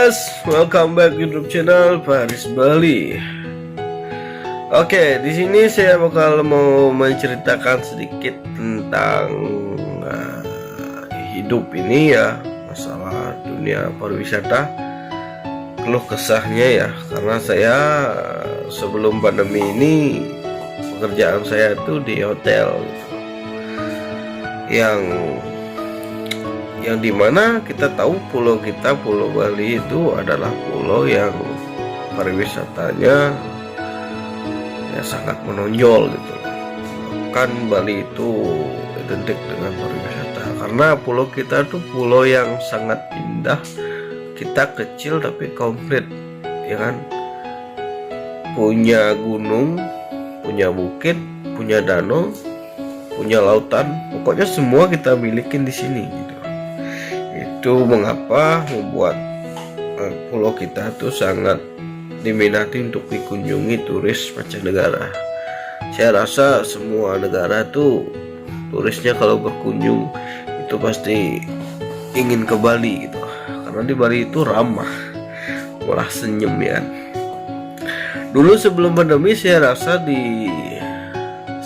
guys, welcome back YouTube channel Faris Bali. Oke, di sini saya bakal mau menceritakan sedikit tentang hidup ini ya, masalah dunia pariwisata, keluh kesahnya ya. Karena saya sebelum pandemi ini pekerjaan saya itu di hotel gitu. Yang dimana kita tahu pulau Bali itu adalah pulau yang pariwisatanya ya sangat menonjol gitu. Kan Bali itu identik dengan pariwisata karena pulau kita itu pulau yang sangat indah. Kita kecil tapi komplit, ya kan? Punya gunung, punya bukit, punya danau, punya lautan, pokoknya semua kita milikin di sini gitu. Itu mengapa membuat pulau kita tuh sangat diminati untuk dikunjungi turis mancanegara. Saya rasa semua negara tuh turisnya kalau berkunjung itu pasti ingin ke Bali gitu, karena di Bali itu ramah, malah senyum ya. Dulu sebelum pandemi saya rasa di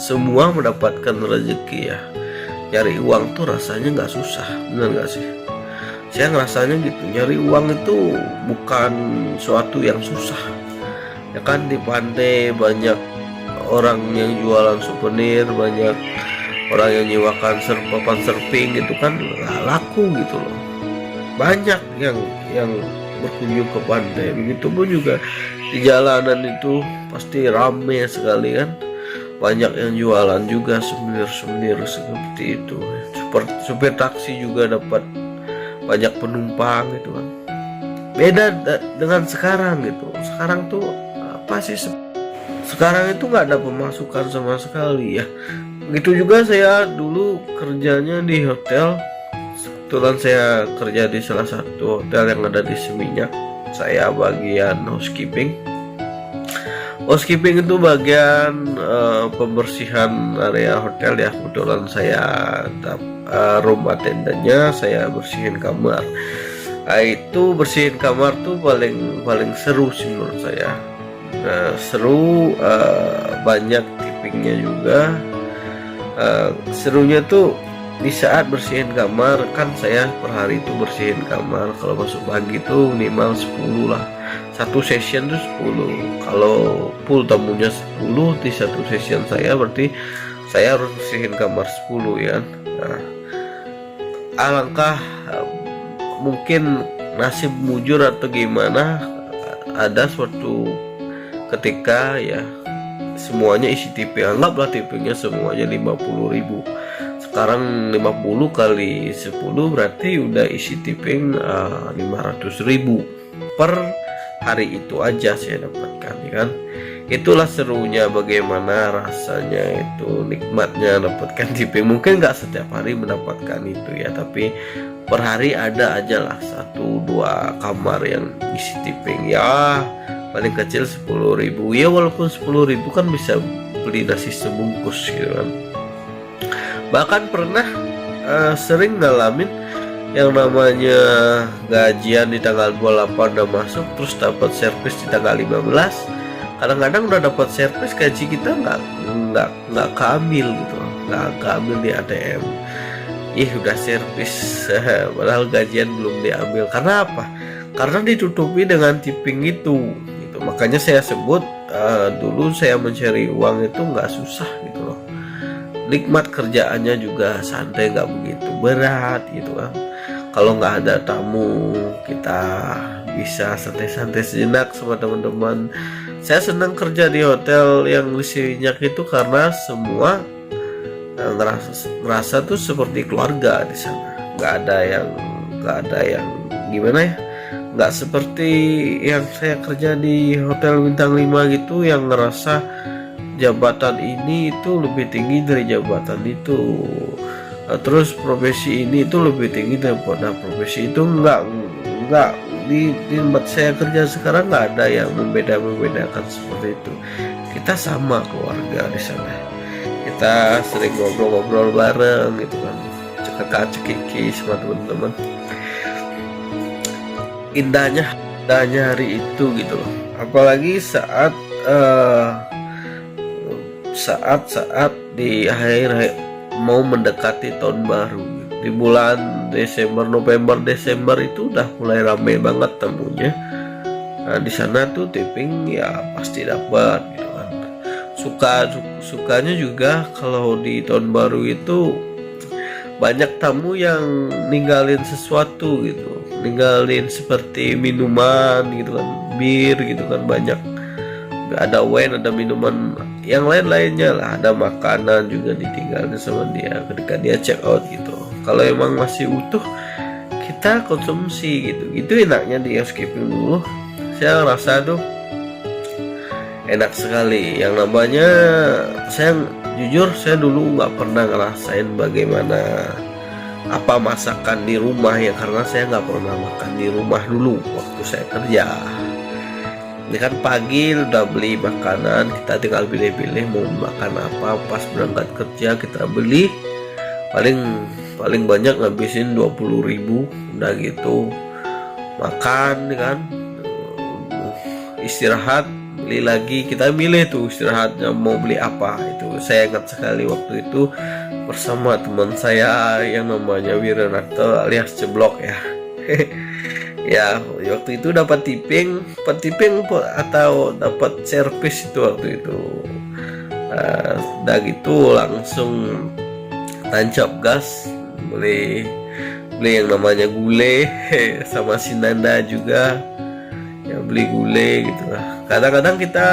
semua mendapatkan rezeki ya, nyari uang tuh rasanya nggak susah, benar nggak sih? Saya ngerasanya gitu, nyari uang itu bukan suatu yang susah ya kan. Di pantai banyak orang yang jualan souvenir, banyak orang yang nyewakan papan surfing gitu kan, laku gitu loh. Banyak yang berkunjung ke pantai, begitupun juga di jalanan itu pasti rame sekali kan. Banyak yang jualan juga souvenir seperti itu. Supir taksi juga dapat banyak penumpang gitu kan. Beda dengan sekarang gitu. Sekarang tuh apa sih? Sekarang itu nggak ada pemasukan sama sekali ya. Begitu juga saya dulu kerjanya di hotel. Kebetulan saya kerja di salah satu hotel yang ada di Seminyak. Saya bagian housekeeping. Housekeeping itu bagian pembersihan area hotel ya. Kebetulan saya room attendantnya, saya bersihin kamar. Itu bersihin kamar tuh paling seru sih menurut saya. Seru, banyak tippingnya juga. Serunya tuh di saat bersihin kamar kan, saya per hari itu bersihin kamar. Kalau masuk pagi tuh minimal 10 lah. Satu session tuh 10. Kalau full tamunya 10 di satu session saya, berarti saya harus bersihin kamar 10 ya. Nah, alangkah mungkin nasib mujur atau gimana, ada suatu ketika ya semuanya isi tipping. Anggaplah tippingnya semuanya 50.000. Sekarang 50 kali 10 berarti udah isi tipping 500.000 per hari. Itu aja saya dapatkan ya kan. Itulah serunya, bagaimana rasanya itu, nikmatnya dapatkan tipping. Mungkin nggak setiap hari mendapatkan itu ya, tapi per hari ada aja lah 1-2 kamar yang isi tipping ya. Paling kecil 10.000 ya, walaupun 10.000 kan bisa beli nasi sebungkus gitu kan. Bahkan pernah sering ngalamin yang namanya gajian di tanggal 28 udah masuk, terus dapat servis di tanggal 15. Kadang-kadang udah dapat servis, gaji kita nggak keambil gitu, nggak keambil di ATM. Udah servis padahal gajian belum diambil. Karena apa? Karena ditutupi dengan tipping itu gitu. Makanya saya sebut dulu saya mencari uang itu nggak susah gitu loh. Nikmat kerjaannya juga santai, nggak begitu berat gitu kan. Kalau nggak ada tamu, kita bisa santai-santai sejenak sama teman-teman. Saya senang kerja di hotel yang di Seminyak itu karena semua ngerasa tuh seperti keluarga di sana. Nggak ada yang gimana ya, nggak seperti yang saya kerja di hotel bintang 5 gitu, yang ngerasa jabatan ini itu lebih tinggi dari jabatan itu. Terus profesi ini itu lebih tinggi daripada profesi itu. Enggak di tempat saya kerja sekarang nggak ada yang membedakan seperti itu. Kita sama keluarga di sana. Kita sering ngobrol-ngobrol bareng gitu kan, cekikis sama teman-teman. Indahnya udah nyari itu gitu loh. Apalagi saat saat di akhir mau mendekati tahun baru, di bulan Desember, November, Desember itu udah mulai ramai banget temunya. Nah, di sana tuh tipping ya pasti dapat gitu kan. Sukanya juga kalau di tahun baru itu banyak tamu yang ninggalin sesuatu gitu, ninggalin seperti minuman gitu kan, bir gitu kan, banyak, ada wine, ada minuman yang lain-lainnya lah, ada makanan juga ditinggalin sama dia ketika dia check out gitu. Kalau emang masih utuh kita konsumsi gitu, itu enaknya di housekeeping dulu. Saya rasa tuh enak sekali. Yang namanya, saya jujur saya dulu nggak pernah ngerasain bagaimana apa masakan di rumah ya, karena saya nggak pernah makan di rumah dulu waktu saya kerja. Ini kan pagi udah beli makanan, kita tinggal pilih-pilih mau makan apa. Pas berangkat kerja kita beli, paling banyak ngabisin 20.000, udah gitu makan kan, istirahat beli lagi, kita milih tuh istirahatnya mau beli apa. Itu saya ingat sekali waktu itu bersama teman saya yang namanya Wiranarto alias Ceblok ya. Ya waktu itu dapat tipping atau dapat servis itu waktu itu. Udah gitu langsung tancap gas beli yang namanya gulai sama si Nanda juga ya, beli gulai gitu lah. Kadang-kadang kita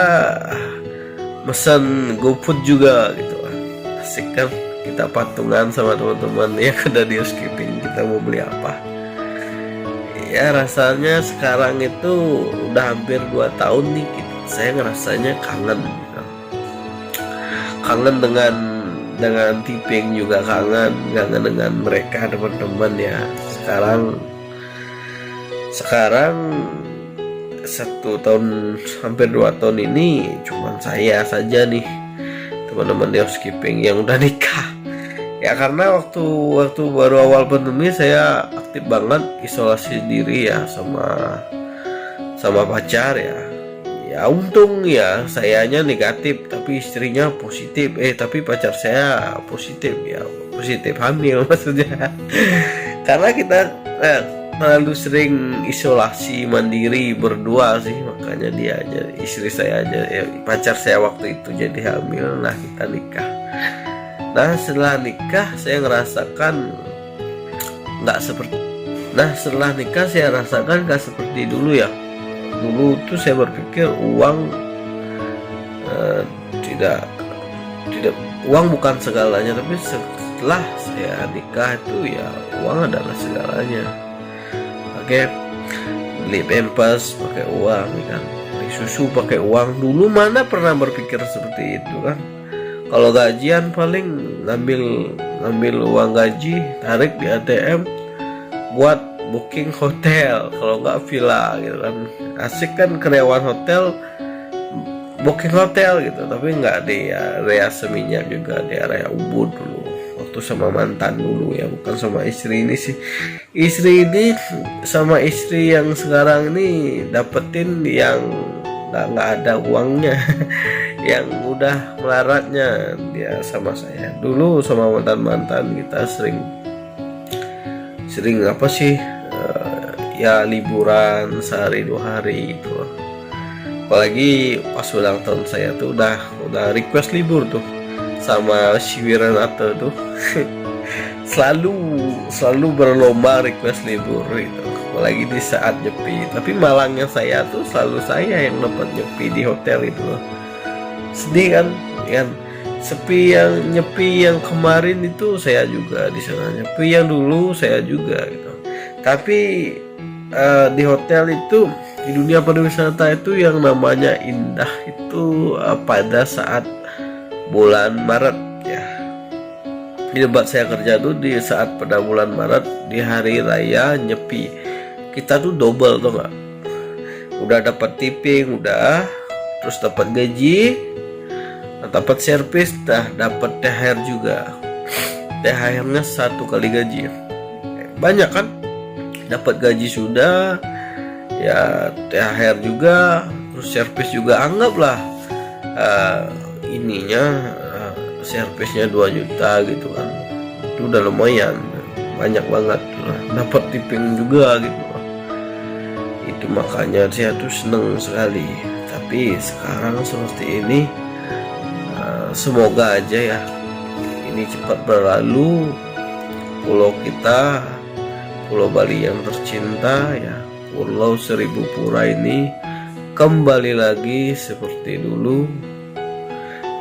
mesen GoFood juga gitu lah, asik kan, kita patungan sama teman-teman yang ada di housekeeping, kita mau beli apa ya. Rasanya sekarang itu udah hampir 2 tahun nih gitu, saya ngerasanya kangen gitu. Kangen dengan tipping juga, kangen dengan mereka teman-teman ya. Sekarang 1 tahun hampir 2 tahun ini cuman saya saja nih teman-teman di housekeeping yang udah nikah ya, karena waktu baru awal pandemi saya aktif banget isolasi diri ya sama pacar ya. Ya untung ya sayanya negatif tapi istrinya positif, tapi pacar saya positif ya, positif hamil maksudnya. Karena kita terlalu sering isolasi mandiri berdua sih, makanya dia aja, istri saya aja ya, pacar saya waktu itu jadi hamil. Nah kita nikah. Nah setelah nikah saya ngerasakan setelah nikah saya rasakan gak seperti dulu ya. Dulu tuh saya berpikir uang tidak uang bukan segalanya, tapi setelah saya nikah itu ya uang adalah segalanya. Oke, beli pampers pakai uang kan, beli susu pakai uang. Dulu mana pernah berpikir seperti itu kan. Kalau gajian paling ngambil uang gaji, tarik di ATM buat booking hotel, kalau nggak villa gitu kan. Asik kan karyawan hotel booking hotel gitu, tapi nggak di area Seminyak juga, di area Ubud dulu waktu sama mantan dulu ya, bukan sama istri ini sih. Istri ini sama istri yang sekarang ini dapetin yang nggak ada uangnya yang udah melaratnya dia sama saya. Dulu sama mantan kita sering apa sih, ya liburan sehari 2 hari gitu. Apalagi pas ulang tahun saya tuh udah request libur tuh sama si Wiranarto tuh. selalu berlomba request libur gitu, apalagi di saat nyepi. Tapi malangnya saya tuh selalu saya yang dapat nyepi di hotel itu loh. Sedih kan sepi. Yang nyepi yang kemarin itu saya juga di sana, nyepi yang dulu saya juga gitu. Tapi di hotel itu, di dunia pariwisata itu yang namanya indah itu pada saat bulan Maret ya. Di tempat saya kerja tuh di saat pada bulan Maret, di hari raya nyepi, kita tuh double tuh nggak, udah dapat tipping, udah terus dapat gaji, dapat servis, dapat THR juga. THR-nya 1 kali gaji, banyak kan. Dapat gaji sudah, ya THR juga, terus servis juga anggaplah servisnya 2 juta gitu kan, itu udah lumayan banyak banget lah, dapat tipping juga gitu. Itu makanya saya tuh seneng sekali. Tapi sekarang seperti ini, semoga aja ya ini cepat berlalu. Pulau kita, Pulau Bali yang tercinta ya, Pulau Seribu Pura ini kembali lagi seperti dulu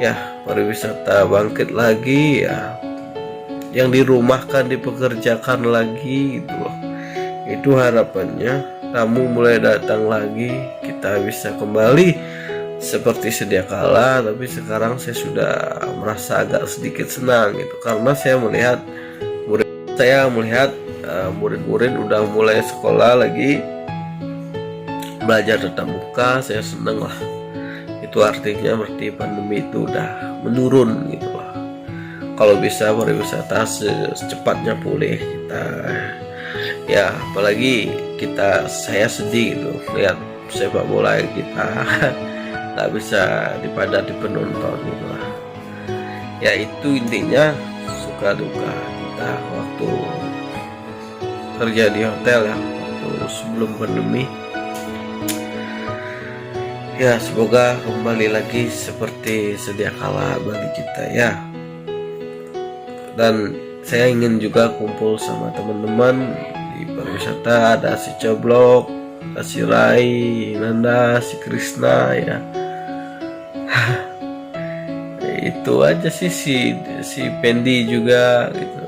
ya, pariwisata bangkit lagi ya, yang dirumahkan dipekerjakan lagi gitu loh. Itu harapannya, tamu mulai datang lagi, kita bisa kembali seperti sedia kala. Tapi sekarang saya sudah merasa agak sedikit senang gitu, karena saya melihat murid-murid udah mulai sekolah lagi, belajar tatap muka. Saya seneng lah, itu artinya berarti pandemi itu udah menurun gitu lah. Kalau bisa pariwisata secepatnya pulih kita ya, apalagi saya sedih gitu lihat sepak bola kita nggak bisa dipadati penonton gitu lah. Ya itu intinya suka duka kita waktu kerja di hotel ya, waktu sebelum pandemi. Ya semoga kembali lagi seperti sedia kala bagi kita ya. Dan saya ingin juga kumpul sama teman-teman di pariwisata, ada si Coblok, ada si Rai, Nanda, si Krisna ya. Itu aja sih, si Pendi juga gitu.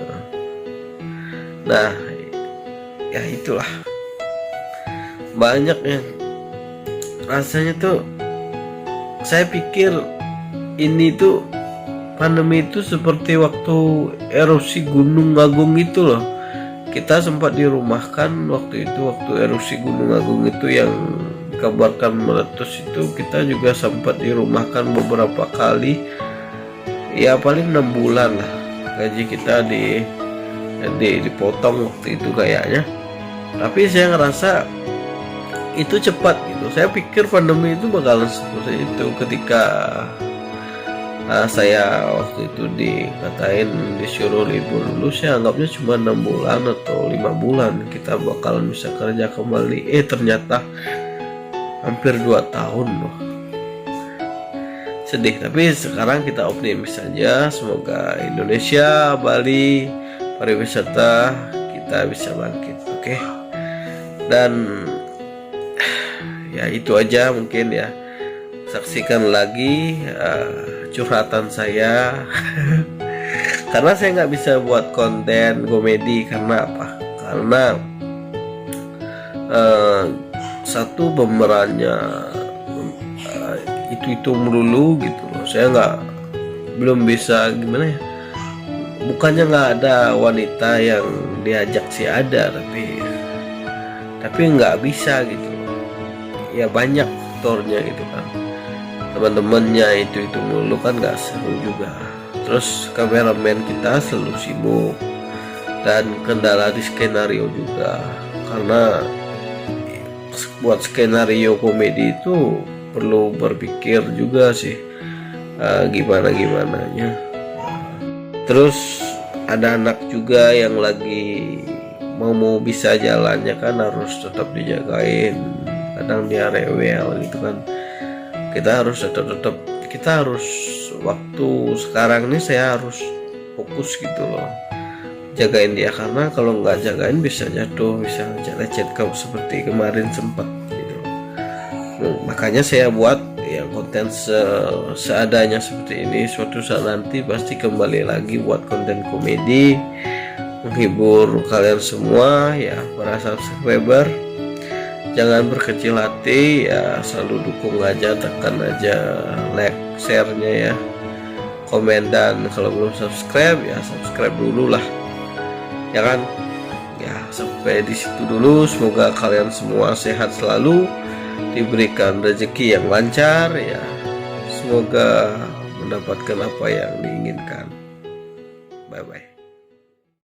Nah ya itulah, banyak yang rasanya tuh saya pikir ini tuh pandemi itu seperti waktu erupsi Gunung Agung itu loh. Kita sempat dirumahkan waktu itu, waktu erupsi Gunung Agung itu yang dikabarkan meletus itu, kita juga sempat dirumahkan beberapa kali. Ya paling 6 bulan lah gaji kita dipotong waktu itu kayaknya. Tapi saya ngerasa itu cepat gitu. Saya pikir pandemi itu bakalan seperti itu ketika saya waktu itu disuruh libur dulu. Saya anggapnya cuma 6 bulan atau 5 bulan kita bakalan bisa kerja kembali. Ternyata hampir 2 tahun loh. Sedih, tapi sekarang kita optimis saja. Semoga Indonesia, Bali, pariwisata kita bisa bangkit. Oke. Dan ya itu aja mungkin ya. Saksikan lagi curhatan saya karena saya nggak bisa buat konten komedi. Karena apa? Karena satu, pemerannya itu melulu gitu loh. Saya belum bisa, gimana ya, bukannya nggak ada wanita yang diajak sih, ada, tapi nggak bisa gitu loh. Ya banyak faktornya gitu kan, teman-temannya itu mulu kan, nggak seru juga. Terus kameramen kita selalu sibuk, dan kendala di skenario juga, karena buat skenario komedi itu perlu berpikir juga sih, gimananya. Terus ada anak juga yang lagi mau bisa jalannya kan, harus tetap dijagain. Kadang dia rewel gitu kan, kita harus tetap kita harus, waktu sekarang ini saya harus fokus gitu loh, jagain dia. Karena kalau nggak jagain bisa jatuh, bisa lecet seperti kemarin sempat gitu. Makanya saya buat ya konten seadanya seperti ini. Suatu saat nanti pasti kembali lagi buat konten komedi, menghibur kalian semua ya, para subscriber. Jangan berkecil hati ya, selalu dukung aja, tekan aja like, share-nya ya, komen, dan kalau belum subscribe ya subscribe dulu lah ya kan. Ya sampai di situ dulu. Semoga kalian semua sehat selalu, diberikan rezeki yang lancar ya, semoga mendapatkan apa yang diinginkan. Bye bye.